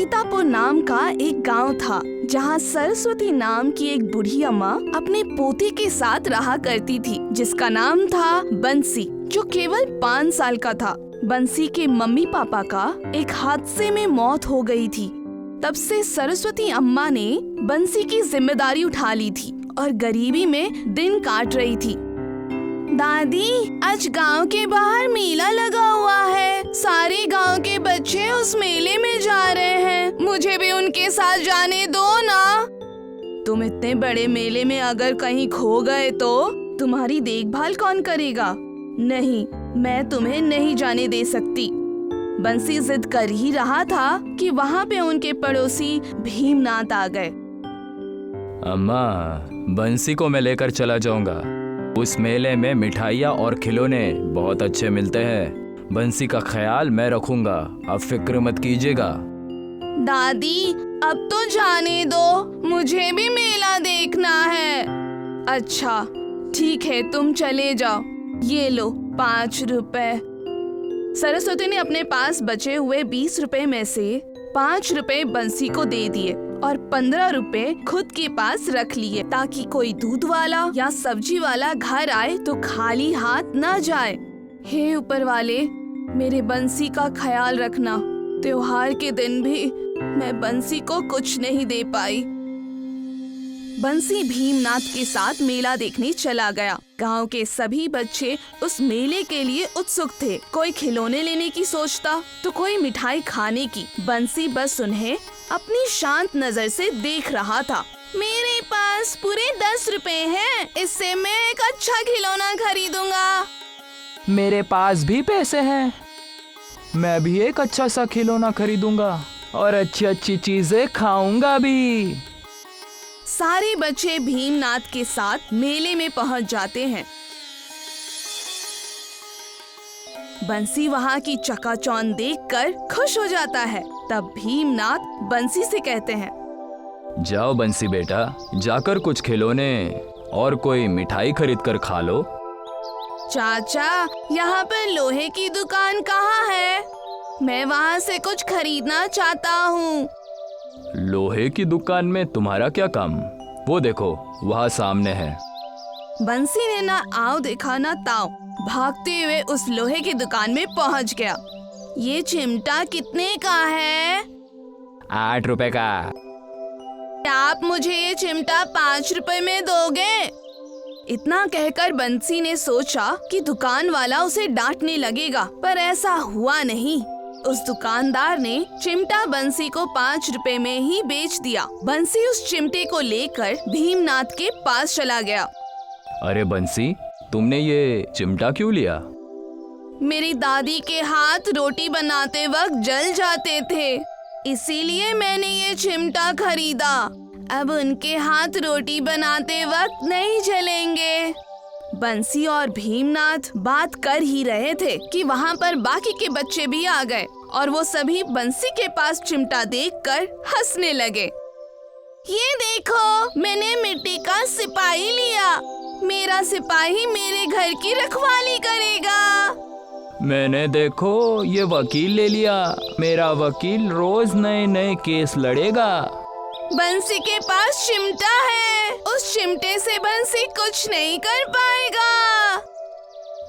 सीतापुर नाम का एक गांव था जहां सरस्वती नाम की एक बूढ़ी अम्मा अपने पोते के साथ रहा करती थी, जिसका नाम था बंसी, जो केवल 5 साल का था। बंसी के मम्मी पापा का एक हादसे में मौत हो गई थी। तब से सरस्वती अम्मा ने बंसी की जिम्मेदारी उठा ली थी और गरीबी में दिन काट रही थी। दादी, आज गांव के बाहर मेला लगा हुआ है। सारे गांव के बच्चे उस मेले में जा रहे हैं। मुझे भी उनके साथ जाने दो ना। तुम इतने बड़े मेले में अगर कहीं खो गए तो तुम्हारी देखभाल कौन करेगा? नहीं, मैं तुम्हें नहीं जाने दे सकती। बंसी जिद कर ही रहा था कि वहाँ पे उनके पड़ोसी भीमनाथ आ गए। अम्मा, बंसी को मैं लेकर चला जाऊंगा। उस मेले में मिठाइयाँ और खिलौने बहुत अच्छे मिलते हैं। बंसी का ख्याल मैं रखूंगा, आप फिक्र मत कीजिएगा। दादी, अब तो जाने दो, मुझे भी मेला देखना है। अच्छा ठीक है, तुम चले जाओ। ये लो 5 रुपए। सरस्वती ने अपने पास बचे हुए 20 रुपए में से 5 रुपए बंसी को दे दिए और 15 रुपए खुद के पास रख लिए, ताकि कोई दूध वाला या सब्जी वाला घर आए तो खाली हाथ न जाए। हे ऊपर वाले, मेरे बंसी का ख्याल रखना। त्योहार के दिन भी मैं बंसी को कुछ नहीं दे पाई। बंसी भीमनाथ के साथ मेला देखने चला गया। गांव के सभी बच्चे उस मेले के लिए उत्सुक थे। कोई खिलौने लेने की सोचता तो कोई मिठाई खाने की। बंसी बस उन्हें अपनी शांत नजर से देख रहा था। मेरे पास पूरे 10 रुपए हैं, इससे मैं एक अच्छा खिलौना खरीदूंगा। मेरे पास भी पैसे हैं, मैं भी एक अच्छा सा खिलौना खरीदूंगा और अच्छी अच्छी चीजें खाऊंगा भी। सारे बच्चे भीमनाथ के साथ मेले में पहुंच जाते हैं। बंसी वहां की चकाचौंध देखकर खुश हो जाता है। तब भीमनाथ बंसी से कहते हैं, जाओ बंसी बेटा, जाकर कुछ खिलौने और कोई मिठाई खरीद कर खा लो। चाचा, यहाँ पर लोहे की दुकान कहाँ है? मैं वहाँ से कुछ खरीदना चाहता हूँ। लोहे की दुकान में तुम्हारा क्या काम? वो देखो, वहाँ सामने है। बंसी ने ना आओ देखा ना ताओ, भागते हुए उस लोहे की दुकान में पहुँच गया। ये चिमटा कितने का है? 8 रुपए का। आप मुझे ये चिमटा 5 रुपए में दोगे? इतना कहकर बंसी ने सोचा कि दुकान वाला उसे डांटने लगेगा, पर ऐसा हुआ नहीं। उस दुकानदार ने चिमटा बंसी को 5 रुपए में ही बेच दिया। बंसी उस चिमटे को लेकर भीमनाथ के पास चला गया। अरे बंसी, तुमने ये चिमटा क्यों लिया? मेरी दादी के हाथ रोटी बनाते वक्त जल जाते थे, इसीलिए मैंने ये चिमटा खरीदा। अब उनके हाथ रोटी बनाते वक्त नहीं जलेंगे। बंसी और भीमनाथ बात कर ही रहे थे कि वहाँ पर बाकी के बच्चे भी आ गए और वो सभी बंसी के पास चिमटा देखकर हंसने लगे। ये देखो, मैंने मिट्टी का सिपाही लिया। मेरा सिपाही मेरे घर की रखवाली करेगा। मैंने देखो ये वकील ले लिया। मेरा वकील रोज नए नए केस लड़ेगा। बंसी के पास चिमटा है, उस चिमटे से बंसी कुछ नहीं कर पाएगा।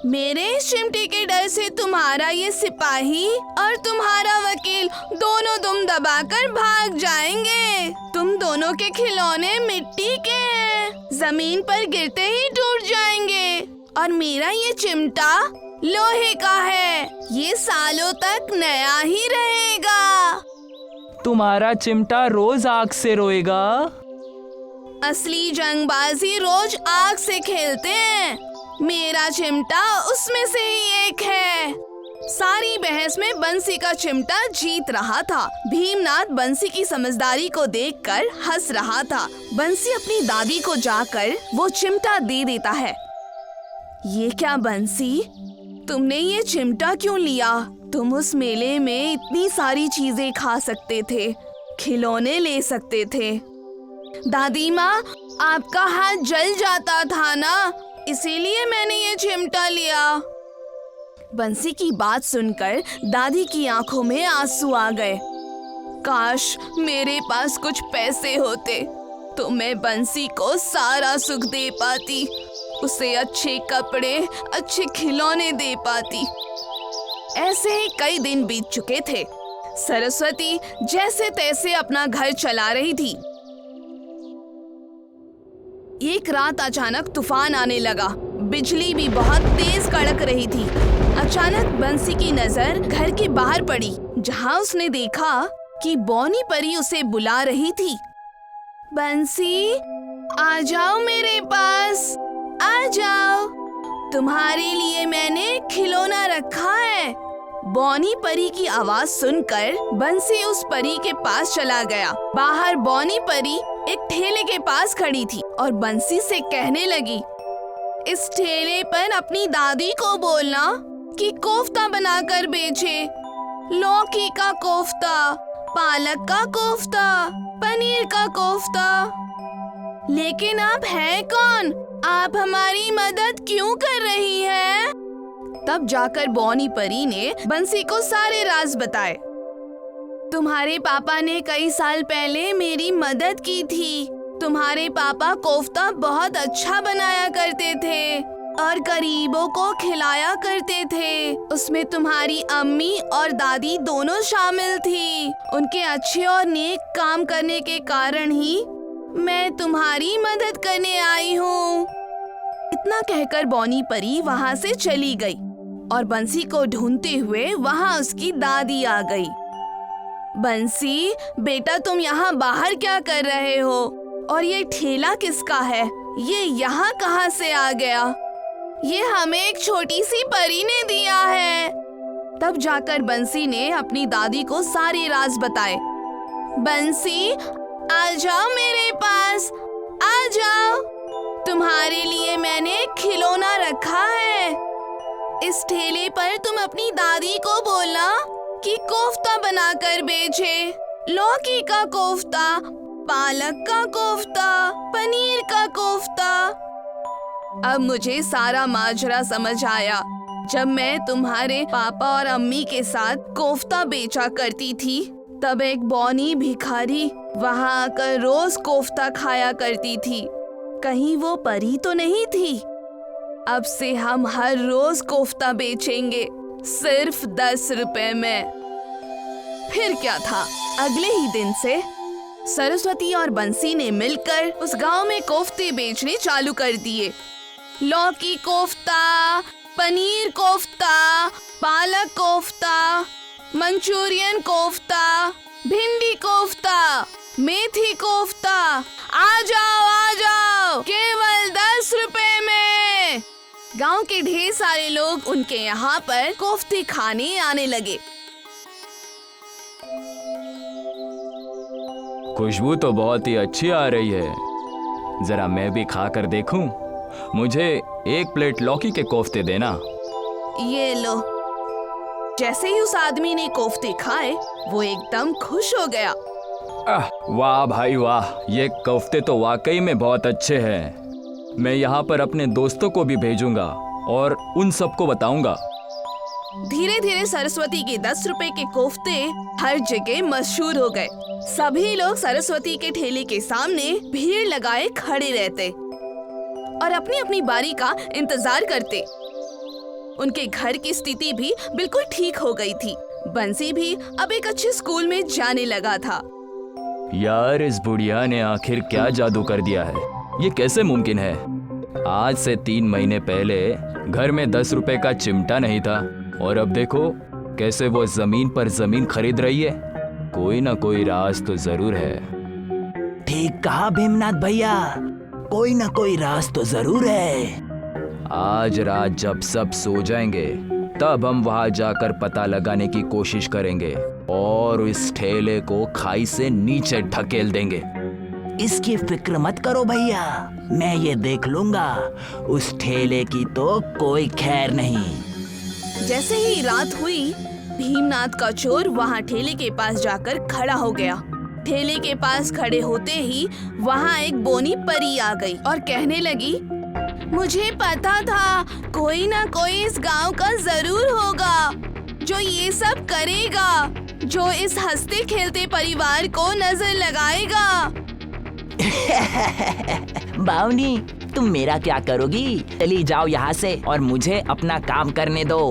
मेरे इस चिमटे के डर से तुम्हारा ये सिपाही और तुम्हारा वकील दोनों दुम दबाकर भाग जाएंगे। तुम दोनों के खिलौने मिट्टी के हैं, जमीन पर गिरते ही टूट जाएंगे, और मेरा ये चिमटा लोहे का है, ये सालों तक नया ही रहेगा। तुम्हारा चिमटा रोज आग से रोएगा। असली जंगबाजी रोज आग से खेलते हैं, मेरा चिमटा उसमें से ही एक है। सारी बहस में बंसी का चिमटा जीत रहा था। भीमनाथ बंसी की समझदारी को देखकर हंस रहा था। बंसी अपनी दादी को जाकर वो चिमटा दे देता है। ये क्या बंसी, तुमने ये चिमटा क्यों लिया? तुम उस मेले में इतनी सारी चीजें खा सकते थे, खिलौने ले सकते थे। दादी माँ, आपका हाथ जल जाता था ना, इसीलिए मैंने ये चिमटा लिया। बंसी की बात सुनकर दादी की आंखों में आंसू आ गए। काश मेरे पास कुछ पैसे होते तो मैं बंसी को सारा सुख दे पाती, उसे अच्छे कपड़े, अच्छे खिलौने दे पाती। ऐसे ही कई दिन बीत चुके थे। सरस्वती जैसे तैसे अपना घर चला रही थी। एक रात अचानक तूफान आने लगा। बिजली भी बहुत तेज कड़क रही थी। अचानक बंसी की नजर घर के बाहर पड़ी, जहां उसने देखा कि बौनी परी उसे बुला रही थी। बंसी, आ जाओ मेरे पास, आ जाओ, तुम्हारे लिए मैंने खिलौना रखा है। बौनी परी की आवाज सुनकर बंसी उस परी के पास चला गया। बाहर बौनी परी एक ठेले के पास खड़ी थी और बंसी से कहने लगी, इस ठेले पर अपनी दादी को बोलना कि कोफ्ता बनाकर बेचे, लौकी का कोफ्ता, पालक का कोफ्ता, पनीर का कोफ्ता। लेकिन आप हैं कौन? आप हमारी मदद क्यों कर रही हैं? तब जाकर बौनी परी ने बंसी को सारे राज बताए। तुम्हारे पापा ने कई साल पहले मेरी मदद की थी। तुम्हारे पापा कोफ्ता बहुत अच्छा बनाया करते थे और गरीबों को खिलाया करते थे। उसमें तुम्हारी अम्मी और दादी दोनों शामिल थी। उनके अच्छे और नेक काम करने के कारण ही मैं तुम्हारी मदद करने आई हूँ। इतना कहकर बौनी परी वहाँ से चली गई और बंसी को ढूंढते हुए वहाँ उसकी दादी आ गई। बंसी, बेटा तुम यहाँ बाहर क्या कर रहे हो? और ये ठेला किसका है? ये यहाँ कहाँ से आ गया? ये हमें एक छोटी सी परी ने दिया है। तब जाकर बंसी ने अपनी दादी को सारे राज बताए। बंसी, आ जाओ मेरे पास, आ जाओ, तुम्हारे लिए मैंने खिलौना रखा है। इस ठेले पर तुम अपनी दादी को बोलना कि कोफ्ता बनाकर बेचे, लौकी का कोफ्ता, पालक का कोफ्ता, पनीर का कोफ्ता। अब मुझे सारा माजरा समझ आया। जब मैं तुम्हारे पापा और अम्मी के साथ कोफ्ता बेचा करती थी, तब एक बौनी भिखारी वहाँ आकर रोज कोफ्ता खाया करती थी। कहीं वो परी तो नहीं थी? अब से हम हर रोज कोफ्ता बेचेंगे, सिर्फ 10 रुपए में। फिर क्या था, अगले ही दिन से सरस्वती और बंसी ने मिलकर उस गांव में कोफ्ते बेचने चालू कर दिए। लौकी कोफ्ता, पनीर कोफ्ता, पालक कोफ्ता, मंचूरियन कोफ्ता, भिंडी कोफ्ता, मेथी कोफ्ता। आ जाओ, केवल 10 रुपए में। गांव के ढेर सारे लोग उनके यहाँ पर कोफ्ते खाने आने लगे। खुशबू तो बहुत ही अच्छी आ रही है, जरा मैं भी खा कर देखूं। मुझे 1 प्लेट लौकी के कोफ्ते देना। ये लो। जैसे ही उस आदमी ने कोफ्ते खाए, वो एकदम खुश हो गया। वाह भाई वाह, ये कोफ्ते तो वाकई में बहुत अच्छे हैं। मैं यहाँ पर अपने दोस्तों को भी भेजूंगा और उन सबको बताऊंगा। धीरे धीरे सरस्वती के 10 रुपए के कोफ्ते हर जगह मशहूर हो गए। सभी लोग सरस्वती के ठेले के सामने भीड़ लगाए खड़े रहते और अपनी अपनी बारी का इंतजार करते। उनके घर की स्थिति भी बिल्कुल ठीक हो गई थी। बंसी भी अब एक अच्छे स्कूल में जाने लगा था। यार, इस बुढ़िया ने आखिर क्या जादू कर दिया है? ये कैसे मुमकिन है? आज से 3 महीने पहले घर में 10 रुपए का चिमटा नहीं था और अब देखो कैसे वो जमीन पर जमीन खरीद रही है। कोई ना कोई राज तो जरूर है। ठीक कहा भीमनाथ भैया, कोई ना कोई राज तो जरूर है। आज रात जब सब सो जाएंगे तब हम वहां जाकर पता लगाने की कोशिश करेंगे और इस ठेले को खाई से नीचे ढकेल देंगे। इसकी फिक्र मत करो भैया, मैं ये देख लूंगा। उस ठेले की तो कोई खैर नहीं। जैसे ही रात हुई, भीमनाथ का चोर वहाँ ठेले के पास जाकर खड़ा हो गया। ठेले के पास खड़े होते ही वहाँ एक बोनी परी आ गई और कहने लगी, मुझे पता था कोई ना कोई इस गांव का जरूर होगा जो ये सब करेगा, जो इस हंसते खेलते परिवार को नजर लगाएगा। बावनी, तुम मेरा क्या करोगी? चली जाओ यहाँ से और मुझे अपना काम करने दो।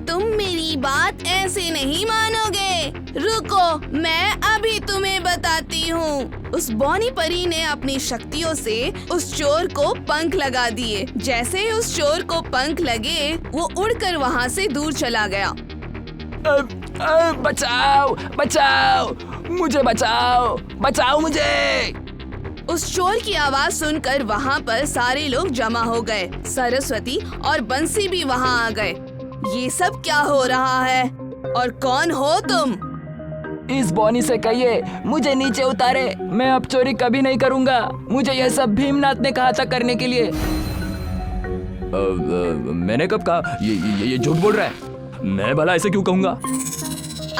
तुम मेरी बात ऐसे नहीं मानोगे। रुको, मैं अभी तुम्हें बताती हूँ। उस बॉनी परी ने अपनी शक्तियों से उस चोर को पंख लगा दिए। जैसे ही उस चोर को पंख लगे, वो उड़कर वहाँ से दूर चला गया। बचाओ, बचाओ, मुझे बचाओ, बचाओ मुझे। उस चोर की आवाज सुनकर वहाँ पर सारे लोग जमा हो गए। सरस्वती और बंसी भी वहाँ आ गए। ये सब क्या हो रहा है और कौन हो तुम? इस बॉनी से कहिए मुझे नीचे उतारे। मैं अब चोरी कभी नहीं करूँगा। मुझे यह सब भीमनाथ ने कहा था करने के लिए। मैंने कब कहा? ये झूठ बोल रहा है। मैं भला ऐसे क्यों कहूँगा?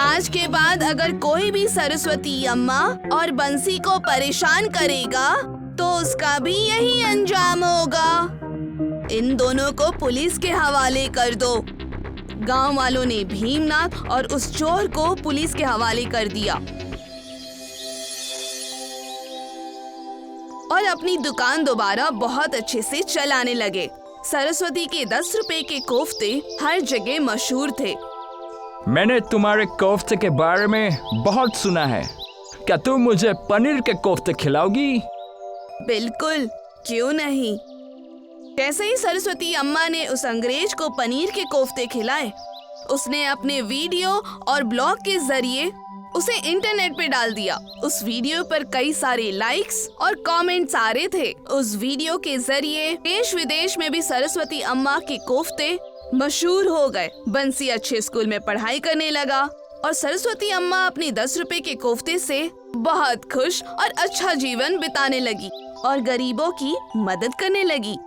आज के बाद अगर कोई भी सरस्वती अम्मा और बंसी को परेशान करेगा तो उसका भी यही अंजाम होगा। इन दोनों को पुलिस के हवाले कर दो। गांव वालों ने भीमनाथ और उस चोर को पुलिस के हवाले कर दिया और अपनी दुकान दोबारा बहुत अच्छे से चलाने लगे। सरस्वती के 10 रुपए के कोफ्ते हर जगह मशहूर थे। मैंने तुम्हारे कोफ्ते के बारे में बहुत सुना है। क्या तुम मुझे पनीर के कोफ्ते खिलाओगी? बिल्कुल, क्यों नहीं। जैसे ही सरस्वती अम्मा ने उस अंग्रेज को पनीर के कोफ्ते खिलाए, उसने अपने वीडियो और ब्लॉग के जरिए उसे इंटरनेट पे डाल दिया। उस वीडियो पर कई सारे लाइक्स और कमेंट्स आ रहे थे। उस वीडियो के जरिए देश विदेश में भी सरस्वती अम्मा के कोफ्ते मशहूर हो गए। बंसी अच्छे स्कूल में पढ़ाई करने लगा और सरस्वती अम्मा अपनी 10 रुपए के कोफ्ते से बहुत खुश और अच्छा जीवन बिताने लगी और गरीबों की मदद करने लगी।